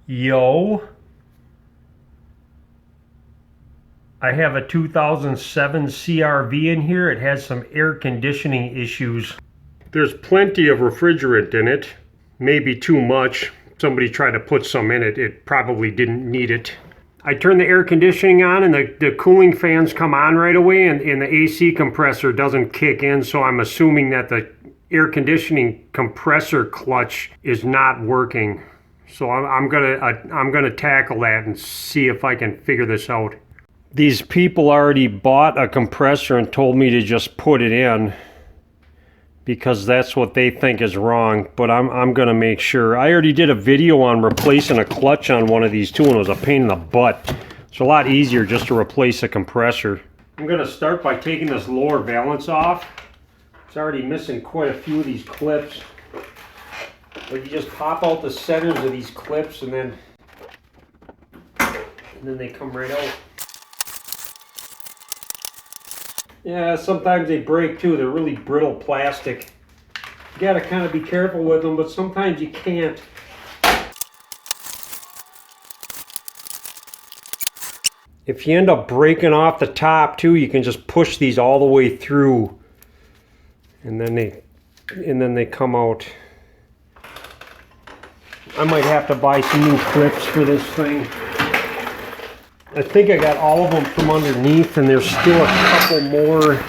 Yo, I have a 2007 CRV in here. It has some air conditioning issues. There's plenty of refrigerant in it, maybe too much. Somebody tried to put some in it. It probably didn't need it. I turn the air conditioning on and the cooling fans come on right away, and the AC compressor doesn't kick in, so I'm assuming that the air conditioning compressor clutch is not working. So I'm gonna tackle that and see if I can figure this out. These people already bought a compressor and told me to just put it in because that's what they think is wrong, but I'm gonna make sure. I already did a video on replacing a clutch on one of these too, and it was a pain in the butt. It's a lot easier just to replace a compressor. I'm gonna start by taking this lower valance off. It's already missing quite a few of these clips. But you just pop out the centers of these clips and then they come right out. Yeah, sometimes they break too. They're really brittle plastic. You gotta kind of be careful with them, but sometimes you can't. If you end up breaking off the top too, you can just push these all the way through, and then they come out. I might have to buy some new clips for this thing. I think I got all of them from underneath, and there's still a couple more.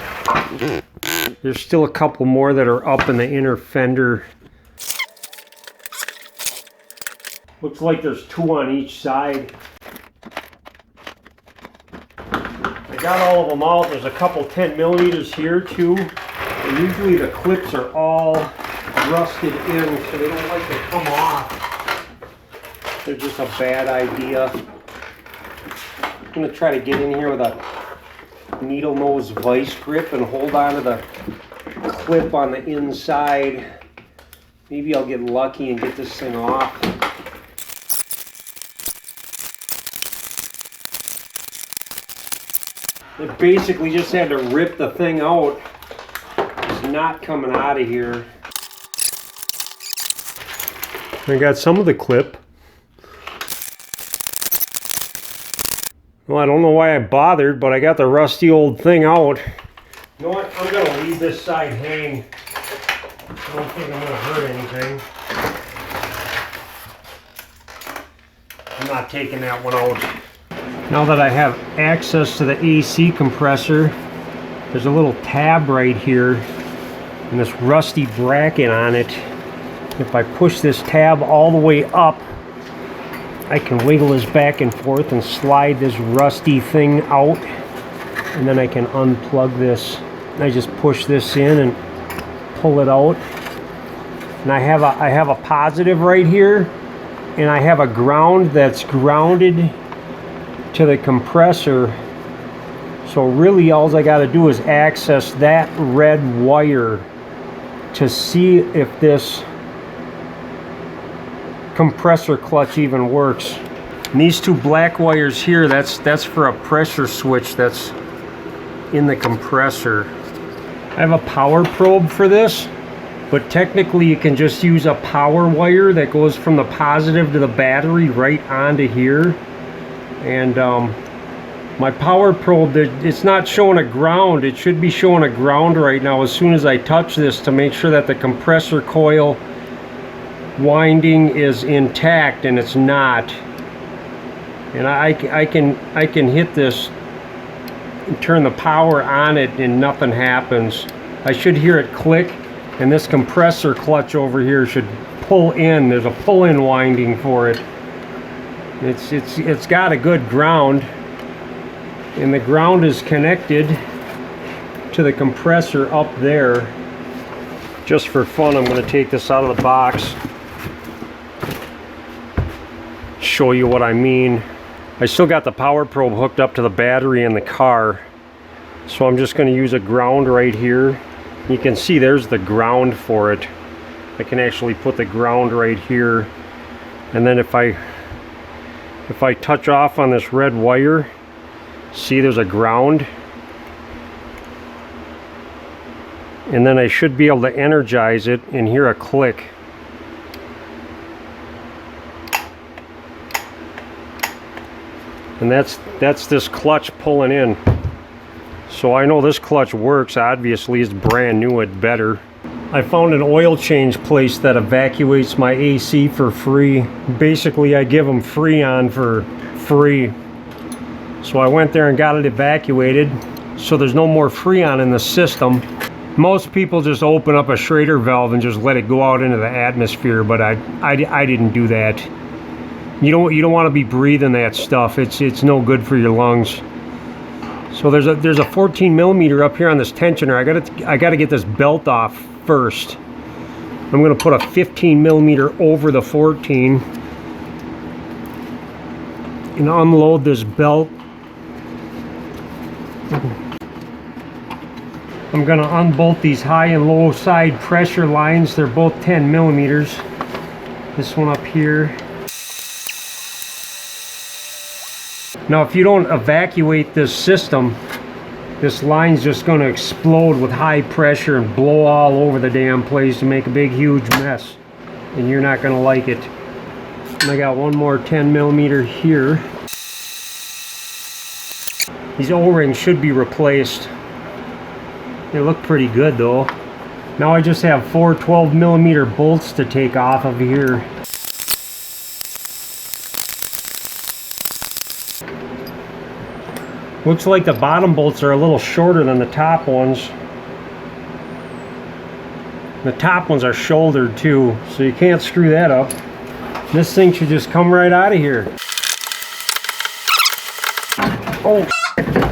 There's still a couple more that are up in the inner fender. Looks like there's two on each side. I got all of them out. There's a couple 10 millimeters here too. And usually the clips are all rusted in, so they don't like to come off. They're just a bad idea. I'm going to try to get in here with a needle nose vice grip and hold on to the clip on the inside. Maybe I'll get lucky and get this thing off. I basically just had to rip the thing out. It's not coming out of here. I got some of the clip. Well, I don't know why I bothered, but I got the rusty old thing out. You know what? I'm going to leave this side hang. I don't think I'm going to hurt anything. I'm not taking that one out. Now that I have access to the AC compressor, there's a little tab right here and this rusty bracket on it. If I push this tab all the way up, I can wiggle this back and forth and slide this rusty thing out, and then I can unplug this. I just push this in and pull it out, and I have a positive right here, and I have a ground that's grounded to the compressor. So really all I got to do is access that red wire to see if this compressor clutch even works. And these two black wires here, that's for a pressure switch that's in the compressor. I have a power probe for this, but technically you can just use a power wire that goes from the positive to the battery right onto here. And my power probe, it's not showing a ground. It should be showing a ground right now as soon as I touch this to make sure that the compressor coil winding is intact, and it's not. And I can hit this and turn the power on it and nothing happens. I should hear it click, and this compressor clutch over here should pull in. There's a pull-in winding for it. It's got a good ground, and the ground is connected to the compressor up there. Just for fun, I'm going to take this out of the box, show you what I mean. I still got the power probe hooked up to the battery in the car, so I'm just going to use a ground right here. You can see there's the ground for it. I can actually put the ground right here, and then if I touch off on this red wire, see there's a ground, and then I should be able to energize it and hear a click. And that's this clutch pulling in. So I know this clutch works. Obviously it's brand new, it's better. I found an oil change place that evacuates my AC for free. Basically I give them Freon for free. So I went there and got it evacuated, so there's no more Freon in the system. Most people just open up a Schrader valve and just let it go out into the atmosphere, but I didn't do that. You don't want to be breathing that stuff. It's no good for your lungs. So there's a 14 millimeter up here on this tensioner. I gotta get this belt off first. I'm gonna put a 15 millimeter over the 14 and unload this belt. I'm gonna unbolt these high and low side pressure lines. They're both 10 millimeters. This one up here. Now if you don't evacuate this system, this line's just going to explode with high pressure and blow all over the damn place and make a big huge mess, and you're not going to like it. And I got one more 10 millimeter here. These O-rings should be replaced. They look pretty good though. Now I just have 4 12 millimeter bolts to take off of here. Looks like the bottom bolts are a little shorter than the top ones. The top ones are shouldered too, so you can't screw that up. This thing should just come right out of here. Oh,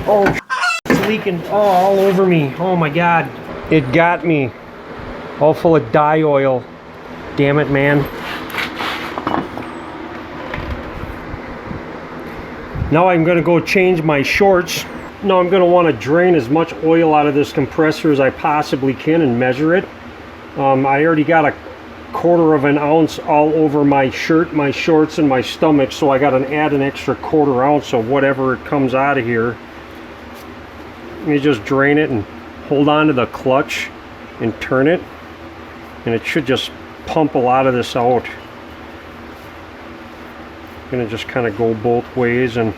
oh, it's leaking all over me. Oh my God, it got me. All full of dye oil. Damn it, man. Now I'm going to go change my shorts. Now I'm going to want to drain as much oil out of this compressor as I possibly can and measure it. I already got a 1/4 of an ounce all over my shirt, my shorts, and my stomach, so I got to add an extra 1/4 ounce of whatever it comes out of here. You just drain it and hold on to the clutch and turn it, and it should just pump a lot of this out. Gonna just kind of go both ways and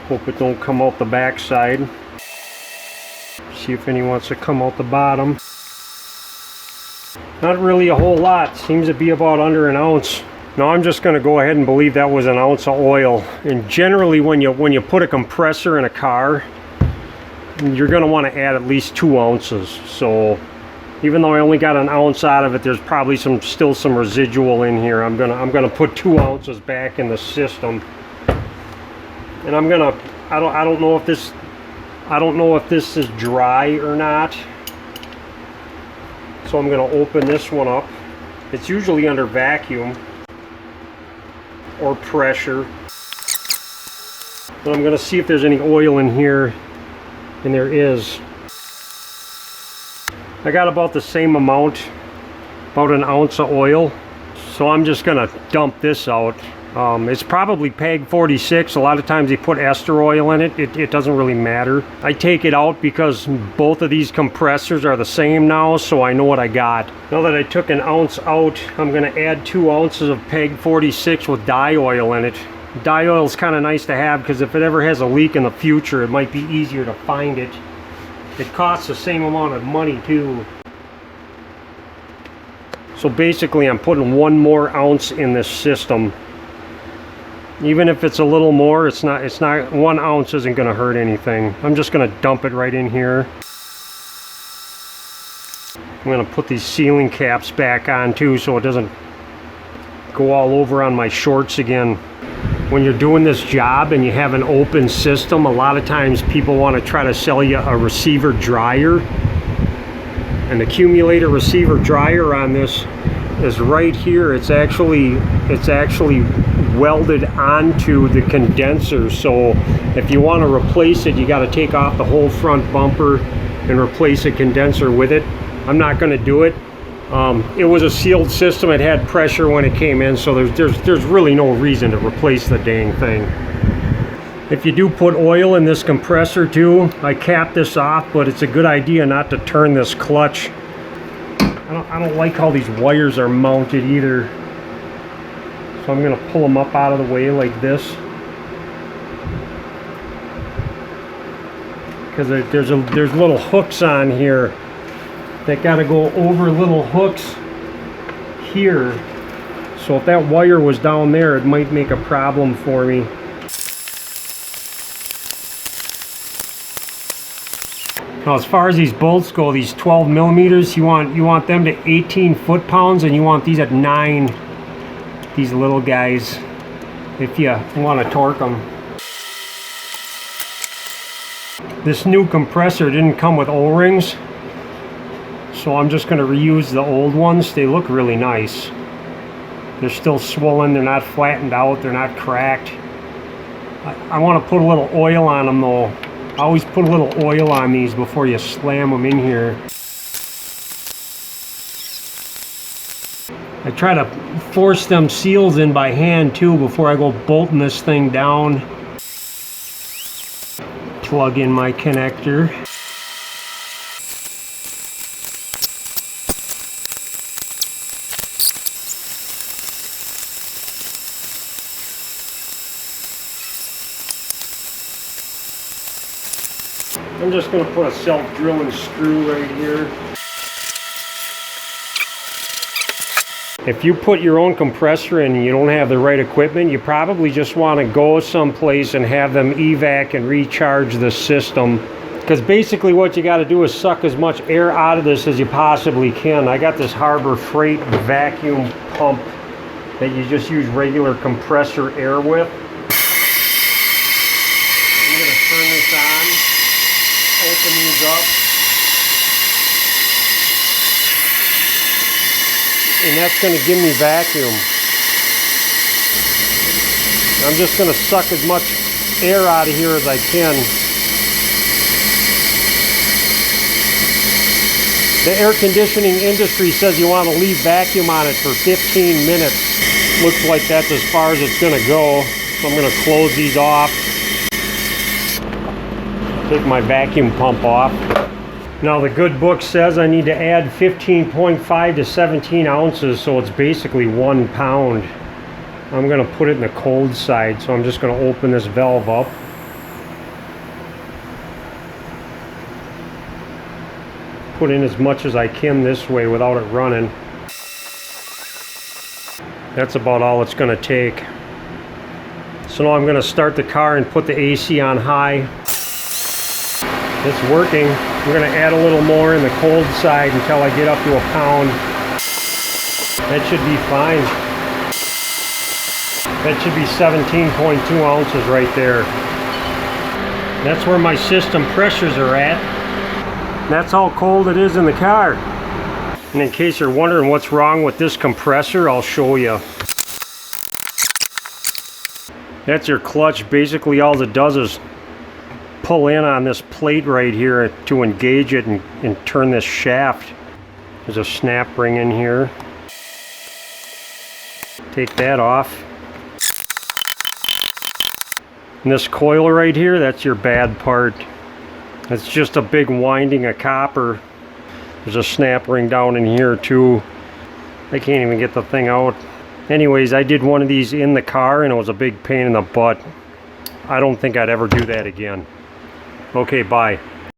hope it don't come out the back side. See if any wants to come out the bottom. Not really a whole lot. Seems to be about under an ounce. Now I'm just going to go ahead and believe that was an ounce of oil. And generally when you put a compressor in a car, you're going to want to add at least 2 ounces. So even though I only got an ounce out of it, there's probably still some residual in here. I'm gonna put 2 ounces back in the system, and I don't know if this is dry or not. So I'm gonna open this one up. It's usually under vacuum or pressure, but I'm gonna see if there's any oil in here, and there is. I got about the same amount, about an ounce of oil, so I'm just gonna dump this out. It's probably PEG 46. A lot of times they put ester oil in it. It doesn't really matter. I take it out because both of these compressors are the same now, so I know what I got. Now that I took an ounce out, I'm gonna add 2 ounces of PEG 46 with dye oil in it. Dye oil is kind of nice to have because if it ever has a leak in the future, it might be easier to find it. It costs the same amount of money too. So basically I'm putting 1 more ounce in this system. Even if it's a little more, it's not 1 ounce isn't going to hurt anything. I'm just going to dump it right in here. I'm going to put these sealing caps back on too so it doesn't go all over on my shorts again. When you're doing this job and you have an open system, a lot of times people want to try to sell you a receiver dryer. An accumulator receiver dryer on this is right here. It's actually welded onto the condenser, so if you want to replace it, you got to take off the whole front bumper and replace a condenser with it. I'm not going to do it. It was a sealed system. It had pressure when it came in, so there's really no reason to replace the dang thing. If you do put oil in this compressor too, I cap this off, but it's a good idea not to turn this clutch. I don't like how these wires are mounted either. So I'm going to pull them up out of the way like this. because there's little hooks on here that got to go over little hooks here. So if that wire was down there, it might make a problem for me. Now, as far as these bolts go, these 12 millimeters, you want them to 18 foot-pounds, and you want these at 9. These little guys, if you want to torque them. This new compressor didn't come with O-rings, so I'm just going to reuse the old ones. They look really nice. They're still swollen, they're not flattened out, they're not cracked. I want to put a little oil on them though. I always put a little oil on these before you slam them in here. I try to force them seals in by hand too before I go bolting this thing down. Plug in my connector. I'm just going to put a self-drilling screw right here. If you put your own compressor in and you don't have the right equipment, you probably just want to go someplace and have them evac and recharge the system. Because basically what you got to do is suck as much air out of this as you possibly can. I got this Harbor Freight vacuum pump that you just use regular compressor air with. I'm going to turn this on, open these up. And that's going to give me vacuum. I'm just going to suck as much air out of here as I can. The air conditioning industry says you want to leave vacuum on it for 15 minutes. Looks like that's as far as it's going to go. So I'm going to close these off. Take my vacuum pump off. Now the good book says I need to add 15.5 to 17 ounces, so it's basically 1 pound. I'm going to put it in the cold side, so I'm just going to open this valve up. Put in as much as I can this way without it running. That's about all it's going to take. So now I'm going to start the car and put the AC on high. It's working. I'm going to add a little more in the cold side until I get up to 1 pound. That should be fine. That should be 17.2 ounces right there. That's where my system pressures are at. That's how cold it is in the car. And in case you're wondering what's wrong with this compressor, I'll show you. That's your clutch. Basically all it does is pull in on this plate right here to engage it and turn this shaft. There's a snap ring in here. Take that off. And this coil right here, that's your bad part. It's just a big winding of copper. There's a snap ring down in here too. I can't even get the thing out. Anyways, I did one of these in the car and it was a big pain in the butt. I don't think I'd ever do that again. Okay, bye.